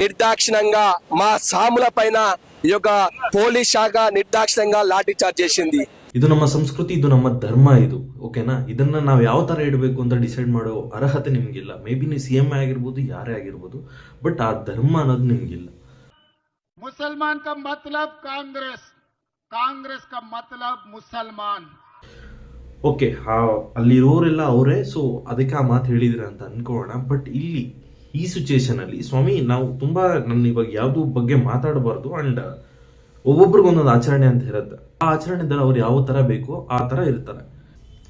నిర్దాక్షిణంగా మా సాముల పైన ఈ యొక్క పోలీస్ శాఖ నిర్దాక్షిణంగా లాఠీ చార్జ్ చేసింది. ಇದು ನಮ್ಮ ಸಂಸ್ಕೃತಿ, ಇದು ನಮ್ಮ ಧರ್ಮ, ಇದು ಓಕೆನಾ. ಇದನ್ನ ನಾವು ಯಾವ ತರ ಇಡಬೇಕು ಅಂತ ಡಿಸೈಡ್ ಮಾಡೋ ಅರ್ಹತೆ ನಿಮ್ಗಿಲ್ಲ. ಮೇ ಬಿ ನೀವು CM ಆಗಿರ್ಬೋದು, ಯಾರೇ ಆಗಿರ್ಬೋದು, ಬಟ್ ಆ ಧರ್ಮ ಅನ್ನೋದು ನಿಮ್ಗಿಲ್ಲ. ಮುಸಲ್ಮಾನ್ ಕಾ ಮತ್ಲಬ್ ಕಾಂಗ್ರೆಸ್, ಕಾಂಗ್ರೆಸ್ ಕಾ ಮತ್ಲಬ್ ಮುಸಲ್ಮಾನ್. ಓಕೆ, ಅಲ್ಲಿರೋರೆಲ್ಲ ಅವರೇ, ಸೊ ಅದಕ್ಕೆ ಆ ಮಾತು ಹೇಳಿದಿರ ಅಂತ ಅನ್ಕೋಣ. ಬಟ್ ಇಲ್ಲಿ ಈ ಸಿಚುಯೇಷನ್ ಅಲ್ಲಿ ಸ್ವಾಮಿ, ನಾವು ತುಂಬಾ ನನ್ನ ಇವಾಗ ಯಾವ್ದು ಬಗ್ಗೆ ಮಾತಾಡಬಾರ್ದು. ಅಂಡ್ ಒಬ್ಬೊಬ್ರಿಗೊಂದೊಂದು ಆಚರಣೆ ಅಂತ ಇರುತ್ತೆ. ಆ ಆಚರಣೆದಲ್ಲಿ ಅವ್ರು ಯಾವ ತರ ಬೇಕೋ ಆ ತರ ಇರ್ತಾರೆ.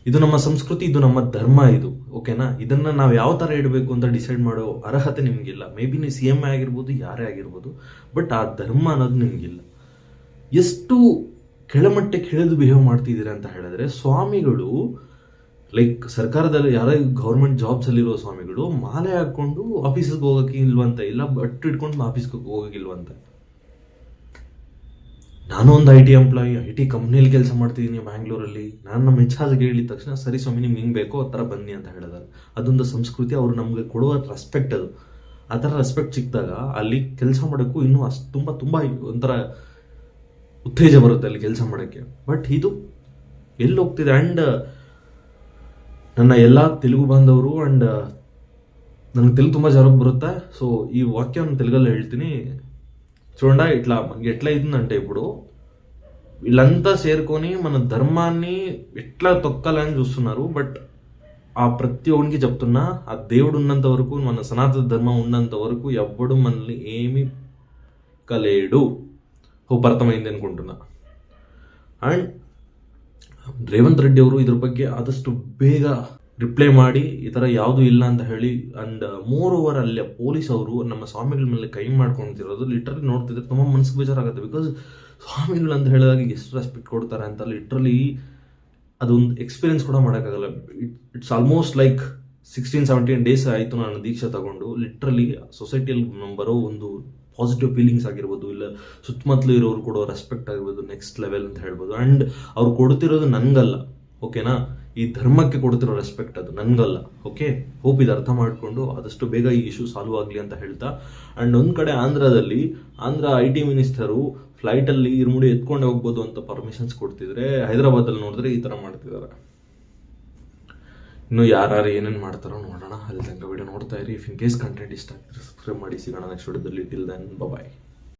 ಇದು ನಮ್ಮ ಸಂಸ್ಕೃತಿ, ಇದು ನಮ್ಮ ಧರ್ಮ, ಇದು ಓಕೆನಾ. ಇದನ್ನ ನಾವು ಯಾವ ತರ ಇಡಬೇಕು ಅಂತ ಡಿಸೈಡ್ ಮಾಡೋ ಅರ್ಹತೆ ನಿಮ್ಗಿಲ್ಲ. ಮೇ ಬಿ ನೀವು CM ಆಗಿರ್ಬೋದು, ಯಾರೇ ಆಗಿರ್ಬೋದು, ಬಟ್ ಆ ಧರ್ಮ ಅನ್ನೋದು ನಿಮ್ಗಿಲ್ಲ. ಎಷ್ಟು ಕೆಳಮಟ್ಟಕ್ಕೆ ಇಳಿದು ಬಿಹೇವ್ ಮಾಡ್ತಿದ್ದೀರಾ ಅಂತ ಹೇಳಿದ್ರೆ, ಸ್ವಾಮಿಗಳು ಲೈಕ್ ಸರ್ಕಾರದಲ್ಲಿ ಯಾರೇ ಗೌರ್ಮೆಂಟ್ ಜಾಬ್ಸ್ ಅಲ್ಲಿರೋ ಸ್ವಾಮಿಗಳು ಮಾಲೆ ಹಾಕೊಂಡು ಆಫೀಸ್ಗೆ ಹೋಗಕ್ಕೆ ಇಲ್ವಂತೆ, ಇಲ್ಲ ಬಟ್ಟು ಇಟ್ಕೊಂಡು ಆಫೀಸ್ಗೆ ಹೋಗಕ್ಕಿಲ್ವಂತೆ. ನಾನು ಒಂದು IT ಎಂಪ್ಲಾಯಿ, IT ಕಂಪ್ನಿಯಲ್ಲಿ ಕೆಲಸ ಮಾಡ್ತಿದ್ದೀನಿ ಬ್ಯಾಂಗ್ಳೂರಲ್ಲಿ. ನಾನು ನಮ್ಮ HR ಹೇಳಿದ ತಕ್ಷಣ ಸರಿ ಸ್ವಾಮಿ ನಿಮ್ಗೆ ಹಿಂಗೆ ಬೇಕೋ ಆ ಥರ ಬನ್ನಿ ಅಂತ ಹೇಳಿದಾರೆ. ಅದೊಂದು ಸಂಸ್ಕೃತಿ, ಅವರು ನಮಗೆ ಕೊಡುವ ರೆಸ್ಪೆಕ್ಟ್ ಅದು. ಆ ಥರ ರೆಸ್ಪೆಕ್ಟ್ ಸಿಕ್ಕಿದಾಗ ಅಲ್ಲಿ ಕೆಲಸ ಮಾಡೋಕ್ಕೂ ಇನ್ನೂ ಅಷ್ಟು ತುಂಬ ಒಂಥರ ಉತ್ತೇಜ ಬರುತ್ತೆ ಅಲ್ಲಿ ಕೆಲಸ ಮಾಡೋಕ್ಕೆ. ಬಟ್ ಇದು ಎಲ್ಲಿ ಹೋಗ್ತಿದೆ? ಆ್ಯಂಡ್ ನನ್ನ ಎಲ್ಲ ತೆಲುಗು ಬಾಂಧವರು, ಆ್ಯಂಡ್ ನನಗೆ ತೆಲುಗು ತುಂಬ ಜರ ಬರುತ್ತೆ. సో ఈ వాక్యం తెలుగులో ಹೇಳ್ತೀನಿ. చూడండి, ఎట్లా ఇదంటే ఇప్పుడు వీళ్ళంతా చేరుకొని మన ధర్మాన్ని ఎట్లా తొక్కాలని చూస్తున్నారు. బట్ ఆ ప్రతి ఒక్కరికి చెప్తున్నా, ఆ దేవుడు ఉన్నంత వరకు, మన సనాతన ధర్మం ఉన్నంత వరకు ఎవ్వడు మనల్ని ఏమీ కలేడు. ಅರ್ಥమైంది అనుకుంటున్నా. అండ్ ರೇವಂತ್ ರೆಡ್ಡಿ ಅವರು ಇದ್ರ ಬಗ್ಗೆ ಆದಷ್ಟು ಬೇಗ ರಿಪ್ಲೈ ಮಾಡಿ ಈ ಥರ ಯಾವುದೂ ಇಲ್ಲ ಅಂತ ಹೇಳಿ. ಅಂಡ್ ಮೋರ್ ಓವರ್ ಅಲ್ಲಿ ಪೊಲೀಸ್ ಅವರು ನಮ್ಮ ಸ್ವಾಮಿಗಳ ಮೇಲೆ ಕೈ ಮಾಡ್ಕೊಳ್ತಿರೋದು ಲಿಟ್ರಲಿ ನೋಡ್ತಿದ್ರೆ ತುಂಬ ಮನಸ್ಸಿಗೆ ಬೇಜಾರಾಗುತ್ತೆ. ಬಿಕಾಸ್ ಸ್ವಾಮಿಗಳು ಅಂತ ಹೇಳಿದಾಗ ಎಷ್ಟು ರೆಸ್ಪೆಕ್ಟ್ ಕೊಡ್ತಾರೆ ಅಂತ ಲಿಟ್ರಲಿ ಅದೊಂದು ಎಕ್ಸ್ಪೀರಿಯನ್ಸ್ ಕೂಡ ಮಾಡೋಕ್ಕಾಗಲ್ಲ. ಇಟ್ಸ್ ಆಲ್ಮೋಸ್ಟ್ ಲೈಕ್ 16-17 ಡೇಸ್ ಆಯಿತು ನಾನು ದೀಕ್ಷೆ ತಗೊಂಡು. ಲಿಟ್ರಲಿ ಸೊಸೈಟಿಯಲ್ಲಿ ಬರೋ ಒಂದು ಪಾಸಿಟಿವ್ ಫೀಲಿಂಗ್ಸ್ ಆಗಿರ್ಬೋದು, ಇಲ್ಲ ಸುತ್ತಮುತ್ತಲು ಇರೋರು ಕೊಡೋ ರೆಸ್ಪೆಕ್ಟ್ ಆಗಿರ್ಬೋದು, ನೆಕ್ಸ್ಟ್ ಲೆವೆಲ್ ಅಂತ ಹೇಳ್ಬೋದು. ಆ್ಯಂಡ್ ಅವ್ರು ಕೊಡ್ತಿರೋದು ನನಗಲ್ಲ, ಓಕೆನಾ, ಈ ಧರ್ಮಕ್ಕೆ ಕೊಡ್ತಿರೋ ರೆಸ್ಪೆಕ್ಟ್ ಅದು ನನಗಲ್ಲ. ಓಕೆ, ಹೋಪ್ ಇದು ಅರ್ಥ ಮಾಡಿಕೊಂಡು ಆದಷ್ಟು ಬೇಗ ಈ ಇಶ್ಯೂ ಸಾಲ್ವ್ ಆಗಲಿ ಅಂತ ಹೇಳ್ತಾ. ಆ್ಯಂಡ್ ಒಂದು ಕಡೆ ಆಂಧ್ರ IT ಮಿನಿಸ್ಟರು ಫ್ಲೈಟಲ್ಲಿ ಇರುಮುಡಿ ಎತ್ಕೊಂಡೆ ಹೋಗ್ಬೋದು ಅಂತ ಪರ್ಮಿಷನ್ಸ್ ಕೊಡ್ತಿದ್ರೆ, ಹೈದರಾಬಾದಲ್ಲಿ ನೋಡಿದ್ರೆ ಈ ಥರ ಮಾಡ್ತಿದ್ದಾರೆ. ಇನ್ನು ಯಾರು ಏನೇನು ಮಾಡ್ತಾರೋ ನೋಡೋಣ. ಅಲ್ಲಿ ತನಕ ವಿಡಿಯೋ ನೋಡ್ತಾ ಇರಿ. ಇಫ್ ಇನ್ ಕೇಸ್ ಕಂಟೆಂಟ್ ಇಷ್ಟ ಆಗಿದ್ರೆ ಸಬ್ಸ್ಕ್ರೈಬ್ ಮಾಡಿ. ಸಿಗೋಣ ನೆಕ್ಸ್ಟ್ ವಿಡಿಯೋದಲ್ಲಿ. ಟಿಲ್ ದೆನ್ ಬಾಯ್.